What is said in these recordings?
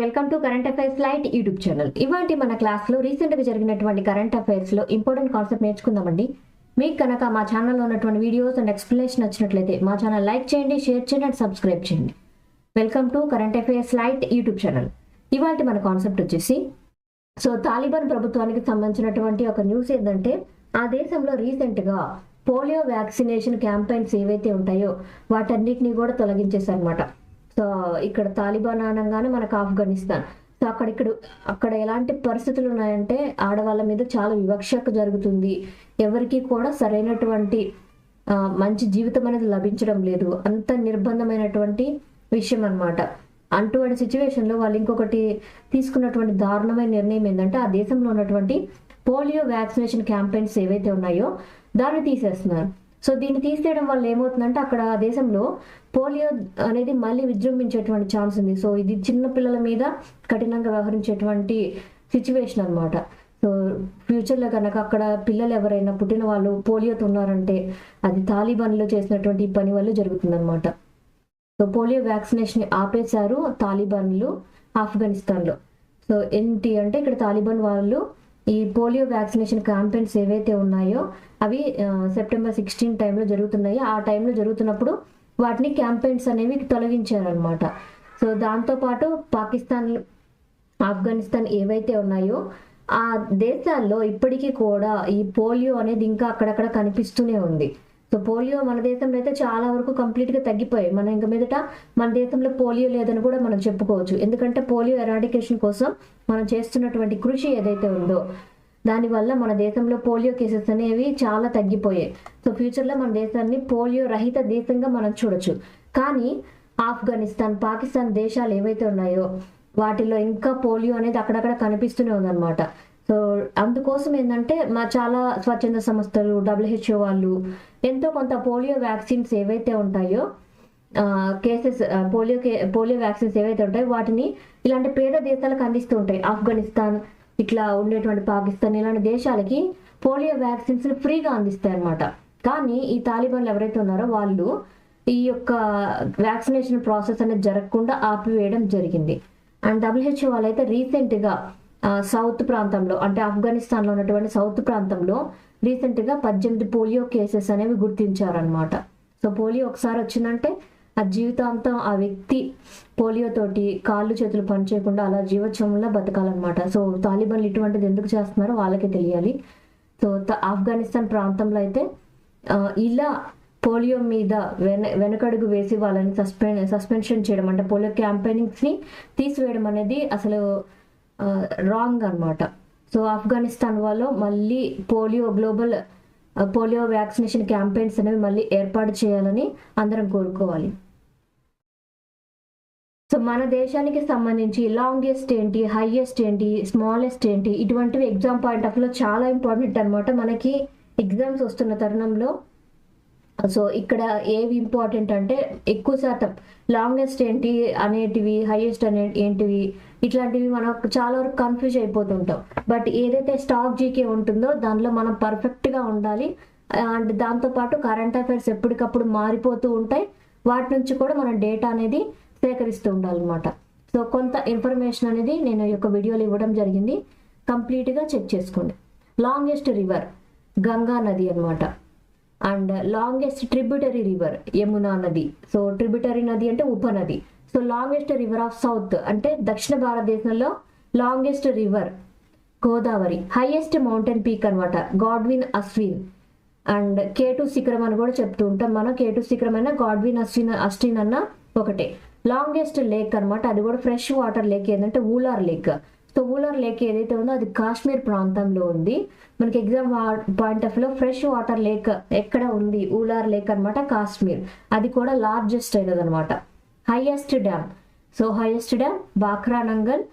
Welcome to current affairs light YouTube channel. ఇవాళ మన క్లాస్లో రీసెంట్గా జరిగినటువంటి కరెంట్ అఫైర్స్లో ఇంపార్టెంట్ కాన్సెప్ట్ నేర్చుకుందామండి. మీకు కనుక మా ఛానల్లో ఉన్నటువంటి వీడియోస్ అండ్ ఎక్స్ప్లెనేషన్ నచ్చినట్లయితే మా ఛానల్ లైక్ చేయండి, షేర్ చేయండి అండ్ సబ్స్క్రైబ్ చేయండి. Welcome to current affairs light YouTube channel. ఇవాళ మన కాన్సెప్ట్ వచ్చేసి తాలిబాన్ ప్రభుత్వానికి సంబంధించినటువంటి ఒక న్యూస్ ఏంటంటే ఆ దేశంలో రీసెంట్గా పోలియో వ్యాక్సినేషన్ క్యాంపెయిన్స్ ఏవైతే ఉంటాయో వాటన్నిటిని కూడా తొలగించేశారనమాట. సో ఇక్కడ తాలిబాన్ అనగానే మనకు ఆఫ్ఘనిస్తాన్. సో అక్కడ ఎలాంటి పరిస్థితులు ఉన్నాయంటే ఆడవాళ్ళ మీద చాలా వివక్ష జరుగుతుంది. ఎవరికి కూడా సరైనటువంటి మంచి జీవితం అనేది లభించడం లేదు. అంత నిర్బంధమైనటువంటి విషయం అనమాట. అటువంటి సిచ్యువేషన్లో వాళ్ళు ఇంకొకటి తీసుకున్నటువంటి దారుణమైన నిర్ణయం ఏంటంటే ఆ దేశంలో ఉన్నటువంటి పోలియో వ్యాక్సినేషన్ క్యాంపెయిన్స్ ఏవైతే ఉన్నాయో దాన్ని తీసేస్తున్నారు. సో దీన్ని తీసేయడం వల్ల ఏమవుతుందంటే అక్కడ ఆ దేశంలో పోలియో అనేది మళ్ళీ విజృంభించేటువంటి ఛాన్స్ ఉంది. సో ఇది చిన్న పిల్లల మీద కఠినంగా వ్యవహరించేటువంటి సిచ్యువేషన్ అనమాట. సో ఫ్యూచర్లో కనుక అక్కడ పిల్లలు ఎవరైనా పుట్టిన వాళ్ళు పోలియోతో ఉన్నారంటే అది తాలిబాన్లో చేసినటువంటి పని వల్ల జరుగుతుందన్నమాట. సో పోలియో వ్యాక్సినేషన్ ఆపేశారు తాలిబాన్లు ఆఫ్ఘనిస్తాన్లో. సో ఏంటి అంటే ఇక్కడ తాలిబాన్ వాళ్ళు ఈ పోలియో వ్యాక్సినేషన్ క్యాంపెయిన్స్ ఏవైతే ఉన్నాయో అవి సెప్టెంబర్ 16 టైంలో జరుగుతున్నాయి. ఆ టైంలో జరుగుతున్నప్పుడు వాటిని క్యాంపెయిన్స్ అనేవి తొలగించారనమాట. సో దాంతోపాటు పాకిస్తాన్, ఆఫ్ఘనిస్తాన్ ఏవైతే ఉన్నాయో ఆ దేశాల్లో ఇప్పటికీ కూడా ఈ పోలియో అనేది ఇంకా అక్కడక్కడ కనిపిస్తూనే ఉంది. సో పోలియో మన దేశంలో అయితే చాలా వరకు కంప్లీట్గా తగ్గిపోయాయి. మనం ఇంకా మీదట మన దేశంలో పోలియో లేదని కూడా మనం చెప్పుకోవచ్చు. ఎందుకంటే పోలియో ఎరాడికేషన్ కోసం మనం చేస్తున్నటువంటి కృషి ఏదైతే ఉందో దానివల్ల మన దేశంలో పోలియో కేసెస్ అనేవి చాలా తగ్గిపోయాయి. సో ఫ్యూచర్లో మన దేశాన్ని పోలియో రహిత దేశంగా మనం చూడొచ్చు. కానీ ఆఫ్ఘనిస్తాన్, పాకిస్తాన్ దేశాలు ఏవైతే ఉన్నాయో వాటిలో ఇంకా పోలియో అనేది అక్కడక్కడ కనిపిస్తూనే ఉందన్నమాట. సో అందుకోసం ఏంటంటే చాలా స్వచ్ఛంద సంస్థలు, WHO వాళ్ళు ఎంతో కొంత పోలియో వ్యాక్సిన్స్ ఏవైతే ఉంటాయో కేసెస్ పోలియో వ్యాక్సిన్స్ ఏవైతే ఉంటాయో వాటిని ఇలాంటి పేద దేశాలకు అందిస్తూ ఉంటాయి. ఆఫ్ఘనిస్తాన్, ఇట్లా ఉండేటువంటి పాకిస్తాన్ ఇలాంటి దేశాలకి పోలియో వ్యాక్సిన్స్ ఫ్రీగా అందిస్తాయి అన్నమాట. కానీ ఈ తాలిబాన్లు ఎవరైతే ఉన్నారో వాళ్ళు ఈ యొక్క వ్యాక్సినేషన్ ప్రాసెస్ అనేది జరగకుండా ఆపివేయడం జరిగింది. అండ్ WHO వాళ్ళైతే రీసెంట్గా సౌత్ ప్రాంతంలో అంటే ఆఫ్ఘనిస్తాన్లో ఉన్నటువంటి సౌత్ ప్రాంతంలో రీసెంట్గా 18 పోలియో కేసెస్ అనేవి గుర్తించారనమాట. సో పోలియో ఒకసారి వచ్చిందంటే ఆ జీవితాంతం ఆ వ్యక్తి పోలియోతోటి కాళ్ళు చేతులు పనిచేయకుండా అలా జీవోత్సవంలో బతకాలన్నమాట. సో తాలిబాన్లు ఇటువంటిది ఎందుకు చేస్తున్నారో వాళ్ళకే తెలియాలి. సో ఆఫ్ఘనిస్తాన్ ప్రాంతంలో అయితే ఇలా పోలియో మీద వెనకడుగు వేసి వాళ్ళని సస్పెన్షన్ చేయడం అంటే పోలియో క్యాంపెయినింగ్స్ని తీసివేయడం అనేది అసలు రాంగ్ అనమాట. సో ఆఫ్ఘనిస్తాన్ వాళ్ళు మళ్ళీ గ్లోబల్ పోలియో వ్యాక్సినేషన్ క్యాంపెయిన్స్ అనేవి మళ్ళీ ఏర్పాటు చేయాలని అందరం కోరుకోవాలి. సో మన దేశానికి సంబంధించి లాంగెస్ట్ ఏంటి, హైయెస్ట్ ఏంటి, స్మాలెస్ట్ ఏంటి ఇటువంటివి ఎగ్జామ్ పాయింట్ ఆఫ్ లో చాలా ఇంపార్టెంట్ అనమాట మనకి ఎగ్జామ్స్ వస్తున్న తరుణంలో. సో ఇక్కడ ఏవి ఇంపార్టెంట్ అంటే ఎక్కువ శాతం లాంగెస్ట్ ఏంటి అనేటివి, హైయెస్ట్ ఏంటివి ఇట్లాంటివి మనం చాలా వరకు కన్ఫ్యూజ్ అయిపోతుంటాం. బట్ ఏదైతే స్టాక్ జీకే ఉంటుందో దానిలో మనం పర్ఫెక్ట్గా ఉండాలి. అండ్ దాంతోపాటు కరెంట్ అఫైర్స్ ఎప్పటికప్పుడు మారిపోతూ ఉంటాయి. వాటి నుంచి కూడా మనం డేటా అనేది సేకరిస్తూ ఉండాలన్నమాట. సో కొంత ఇన్ఫర్మేషన్ అనేది నేను ఈ యొక్క వీడియోలో ఇవ్వడం జరిగింది. కంప్లీట్గా చెక్ చేసుకోండి. లాంగెస్ట్ రివర్ గంగా నది అనమాట. And longest tributary river Yamuna నది. సో ట్రిబ్యూటరీ నది అంటే ఉపనది. So longest river of south అంటే దక్షిణ భారతదేశంలో longest river Godavari. Highest mountain peak అనమాట గాడ్విన్ అస్విన్. అండ్ K2 శిఖరం అని కూడా చెప్తూ ఉంటాం మనం. K2 శిఖరం అయినా గాడ్విన్ అస్విన్ అన్న ఒకటే. లాంగెస్ట్ లేక్ అనమాట, అది కూడా ఫ్రెష్ వాటర్ లేక్ ఏంటంటే Wular lake. So Wular lake ఏదైతే ఉందో అది కాశ్మీర్ ప్రాంతంలో ఉంది. మనకి ఎగ్జామ్ పాయింట్ ఆఫ్ లో ఫ్రెష్ వాటర్ లేక్ ఎక్కడ ఉంది, ఊలార్ లేక్ అనమాట, కాశ్మీర్. అది కూడా లార్జెస్ట్ అయినది అనమాట. Highest dam, so highest dam Bhakra Nangal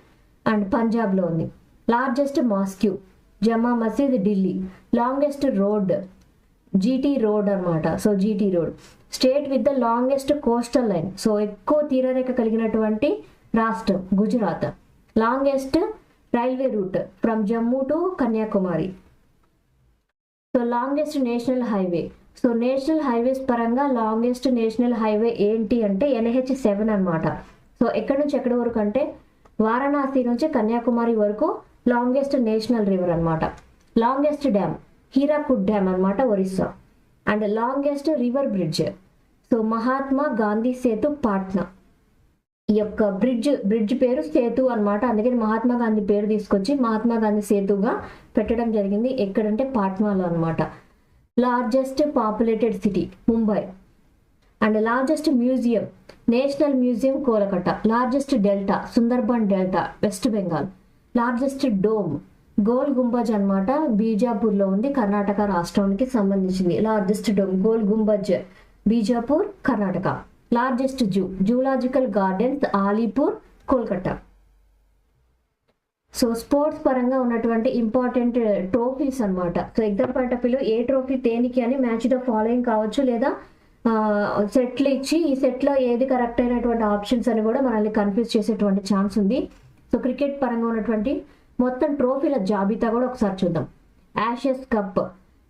and పంజాబ్లో ఉంది. Largest mosque Jama Masjid Delhi. Longest road GT road అనమాట. So GT road. State with the longest coastal line, so ఎక్కువ తీరరేఖ కలిగినటువంటి రాష్ట్రం Gujarat. Longest railway route from Jammu to Kanyakumari. So longest national highway, so national highways పరంగా longest national highway ఏంటి అంటే NH7 అనమాట. So ఎక్కడి నుంచి ఎక్కడి వరకు అంటే వారణాసి నుంచి కన్యాకుమారి వరకు లాంగెస్ట్ నేషనల్ రివర్ అన్నమాట. లాంగెస్ట్ డ్యామ్ హీరాకుడ్ డ్యామ్ అన్నమాట, Orissa. And longest river bridge so Mahatma Gandhi Setu Patna. ఈ యొక్క బ్రిడ్జ్ పేరు సేతు అన్నమాట, అందుకని మహాత్మా గాంధీ పేరు తీసుకొచ్చి మహాత్మా గాంధీ సేతుగా పెట్టడం జరిగింది. ఎక్కడంటే పాట్నాలో అన్నమాట. Largest populated city Mumbai. And largest museum national museum Kolkata. Largest delta Sundarban delta West Bengal. Largest dome Gol Gumbaz అన్నమాట, బీజాపూర్లో ఉంది, కర్ణాటక రాష్ట్రానికి సంబంధించింది. Largest dome Gol Gumbaz, Bijapur, Karnataka. Largest zoological gardens Alipore, Kolkata. So sports పరంగా ఉన్నటువంటి ఇంపార్టెంట్ ట్రోఫీస్ అన్నమాట. సో ఎగ్జామ్ పాయింట్ ఆఫ్ వ్యూలో ఏ ట్రోఫీ దేనికి అని మ్యాచ్ ద ఫాలోయింగ్ కావచ్చు, లేదా సెట్లు ఇచ్చి ఈ సెట్లో ఏది కరెక్ట్ అయినటువంటి ఆప్షన్స్ అని కూడా మనల్ని కన్ఫ్యూజ్ చేసేటువంటి ఛాన్స్ ఉంది. సో క్రికెట్ పరంగా ఉన్నటువంటి మొత్తం ట్రోఫీల జాబితా కూడా ఒకసారి చూద్దాం. Ashes cup,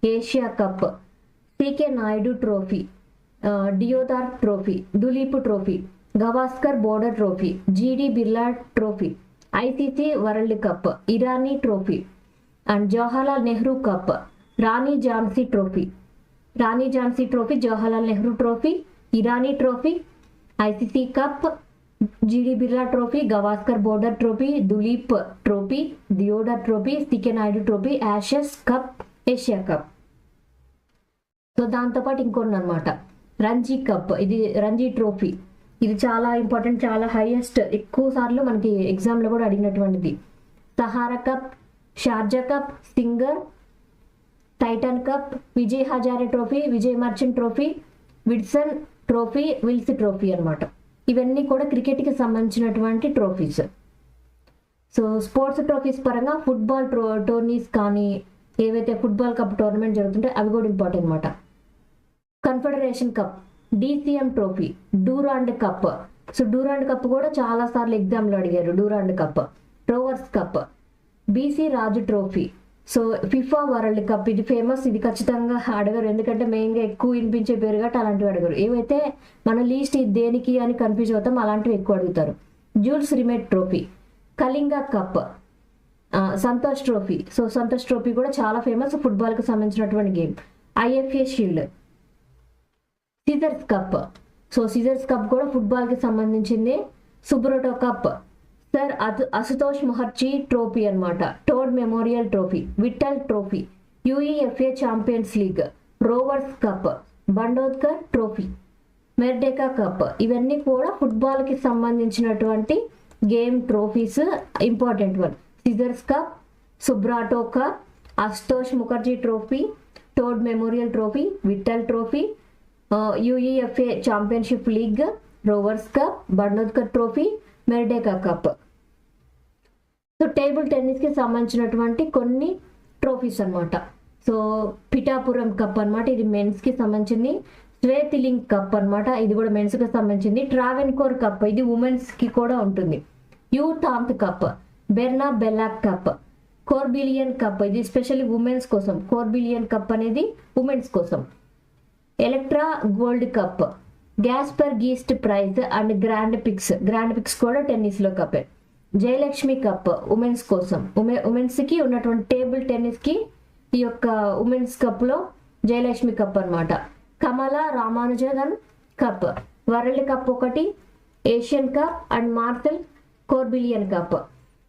Asia cup, C K Naidu trophy, Deodhar trophy, Duleep trophy, Gavaskar Border trophy, G D Birla trophy, ICC world cup, Irani trophy, and Jawaharlal Nehru cup, Rani Jhansi trophy, Jawaharlal Nehru trophy, Irani trophy, ICC cup, G D Birla trophy, Gavaskar Border trophy, Duleep trophy, Deodhar trophy, C K Naidu trophy, Ashes cup, Asia cup. So దాంతోపాటు ఇంకొన్ని అనమాట, Ranji cup, ఇది Ranji trophy, ఇది చాలా important, చాలా highest, ఎక్కువ సార్లు మనకి ఎగ్జామ్లో కూడా అడిగినటువంటిది. Sahara cup, Sharjah cup, Singer, Titan cup, Vijay Hazare trophy, Vijay Merchant trophy, విడ్సన్ ట్రోఫీ, విల్స్ ట్రోఫీ అనమాట. ఇవన్నీ కూడా క్రికెట్కి సంబంధించినటువంటి ట్రోఫీస్. సో స్పోర్ట్స్ ట్రోఫీస్ పరంగా ఫుట్బాల్ టోర్నీస్ కానీ ఏవైతే ఫుట్బాల్ కప్ టోర్నమెంట్ జరుగుతుంటే అవి కూడా ఇంపార్టెంట్ అనమాట. Confederation cup, DCM trophy, Durand cup. So Durand cup కూడా చాలా సార్లు ఎగ్జామ్లో అడిగారు. Durand cup, Rovers cup, B C Roy trophy. So FIFA world cup, ఇది ఫేమస్, ఇది ఖచ్చితంగా అడగరు, ఎందుకంటే మెయిన్గా ఎక్కువ వినిపించే పేరు గట్ట అలాంటివి అడగరు. ఏవైతే మన లీస్ట్ దేనికి అని కన్ఫ్యూజ్ అవుతాం అలాంటివి ఎక్కువ అడుగుతారు. Jules Rimet trophy, Kalinga cup, Santosh trophy. So Santosh trophy కూడా చాలా ఫేమస్, ఫుట్బాల్కి సంబంధించినటువంటి game. IFA shield, Scissors cup. So Scissors cup కూడా ఫుట్బాల్కి సంబంధించింది. Subroto cup, sir Ashutosh Mukherjee trophy అనమాట, Todd memorial trophy, Vithal trophy, UEFA champions league, Rovers cup, Bandodkar trophy, Merdeka cup. ఇవన్నీ కూడా ఫుట్బాల్కి సంబంధించినటువంటి game trophies, important one. Scissors cup, Subroto cup, Ashutosh Mukherjee trophy, Todd memorial trophy, Vithal trophy, UEFA championship league, Rovers cup, Bandodkar trophy, Merdeka cup. So table టెన్నిస్కి సంబంధించినటువంటి కొన్ని trophies అనమాట. So Pithapuram cup అనమాట, ఇది మెన్స్కి సంబంధించింది. స్వేతిలింగ్ కప్ అనమాట, ఇది కూడా మెన్స్కి సంబంధించింది. ట్రావెన్కోర్ కప్, ఇది ఉమెన్స్కి కూడా ఉంటుంది. U Thant cup, Berna Bellak cup, Corbillon cup, ఇది స్పెషల్లీ ఉమెన్స్ కోసం. కోర్బిలియన్ కప్ అనేది ఉమెన్స్ కోసం. Electra gold cup, Gaspar Geist prize and grand prix కూడా టెన్నిస్లో కప్పే. జయలక్ష్మి కప్ ఉమెన్స్ కోసం, ఉమెన్స్కి ఉన్నటువంటి టేబుల్ టెన్నిస్కి ఈ యొక్క ఉమెన్స్ కప్లో జయలక్ష్మి కప్ అనమాట. Kamala Ramanujan cup, world cup ఒకటి, Asian cup and Marcel Corbillon cup.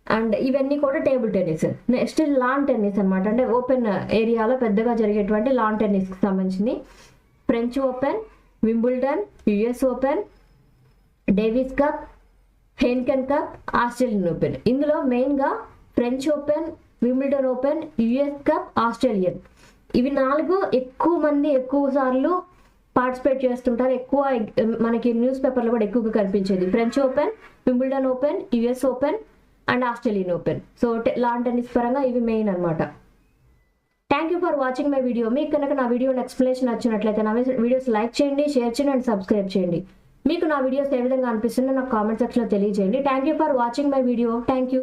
And ఇవన్నీ కూడా table tennis. Next lawn tennis అనమాట, అంటే ఓపెన్ ఏరియాలో పెద్దగా జరిగేటువంటి లాన్ టెన్నిస్కి సంబంధించింది. French open, Wimbledon, US open, Davis cup, హెన్కెన్ కప్, ఆస్ట్రేలియన్ ఓపెన్. ఇందులో మెయిన్గా French open, Wimbledon open, US cup, Australian, ఇవి 4 ఎక్కువ మంది ఎక్కువ సార్లు పార్టిసిపేట్ చేస్తుంటారు. ఎక్కువ మనకి న్యూస్ పేపర్లో కూడా ఎక్కువగా కనిపించేది French open, Wimbledon open, US open and Australian open. So lawn tennis పరంగా ఇవి మెయిన్ అనమాట. Thank you for watching my video. మీకు కనుక నా వీడియో ఎక్స్ప్లెనేషన్ నచ్చినట్లయితే నా వీడియోస్ లైక్ చేయండి, షేర్ చేయండి అండ్ సబ్స్క్రైబ్ చేయండి. మీకు నా వీడియోస్ ఏ విధంగా అనిపిస్తుందో నాకు కామెంట్ సెక్షన్లో తెలియజేయండి. Thank you for watching my video. Thank you.